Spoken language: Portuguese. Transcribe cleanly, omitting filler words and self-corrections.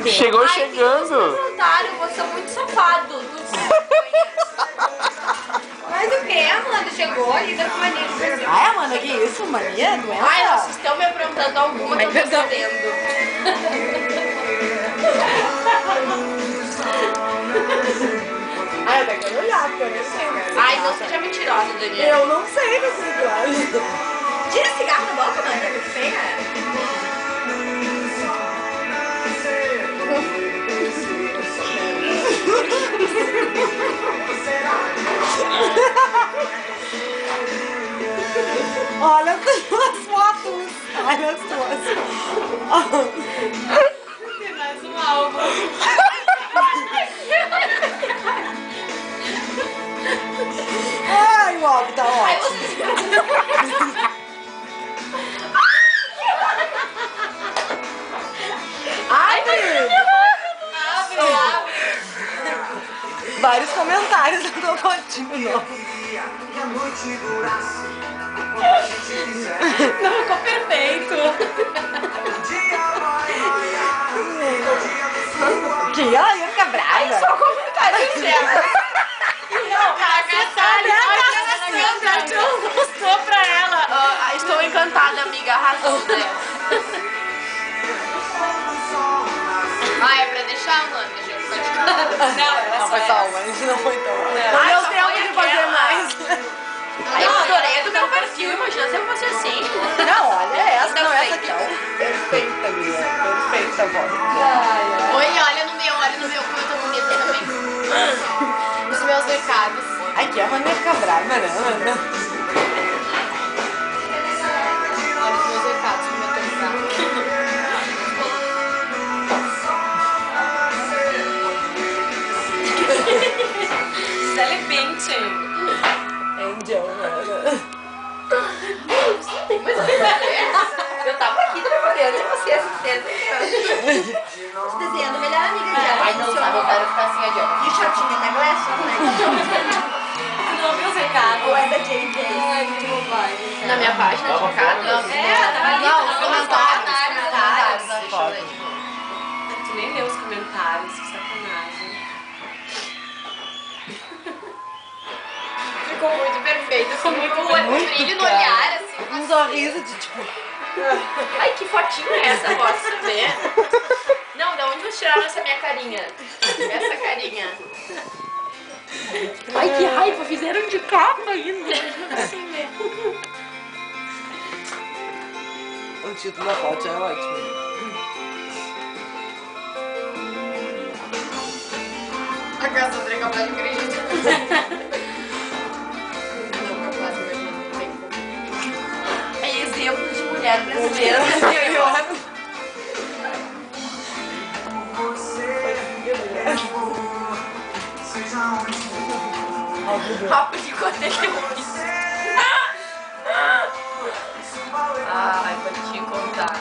Chegou chegando. Vocês são muito safados. Mas o que, Amanda? Chegou e deu mania de perceber. Ai, Amanda, que isso? Mania? Doença? Ai, vocês estão me aprontando alguma que eu tô sabendo. Ai, eu quero olhar, porque eu não sei. Ai, não seja mentirosa, Daniela. Eu não sei que eu sei claro. Tira esse cigarro da boca, Amanda. Que feia. Olha as tuas fotos. Olha as tuas. Tem mais um álbum. Ai, o álbum tá ótimo. Abre! Vários comentários da tua fotinho. Não, ficou perfeito. Que ela ia ficar brava. Só comentário dela. Não, a Sandra mostrou pra ela. Estou encantada, amiga. Arrasou, né? Ah, é pra deixar, Amanda? Não, foi só uma, a gente não foi tão. Não Ai, deu só tempo foi de fazer aquela. mais. Ai, eu adorei do meu perfil. Imagina se eu fosse assim. Não, olha essa, Não não, essa sei. aqui, ó. Perfeita, minha. Perfeita, voz. Oi, olha no meu, como eu tô bonita também. Os meus recados. Ai, que a Amanda ia ficar brava, né, Amanda? Olha os meus recados no meu telefone. Sally Pinchen. Angel, né? Mas eu tava aqui trabalhando e vocês desenhando melhor amiga dela. Ai, não sabe, eu quero ficar assim adiante. E shortinho da Glass, né? Não viu os recados. Ou é da JJ? Ai, que bobagem. Na minha página de recados? Não, os comentários. Tu nem leu os comentários, que sacanagem. Ficou muito perfeito, ficou muito brilho no cara. olhar, assim. Um sorriso de tipo. Ai, que fotinho é essa? Posso ver? Não, da onde vocês tiraram essa minha carinha? Essa carinha. Ai, que raiva, fizeram de capa ainda. Assim mesmo. O título da foto é ótimo. A casa da capaz de acreditar. Não, capaz de acreditar. É exemplo de mulher brasileira. Rápido de quando ele Ai, vou te contar.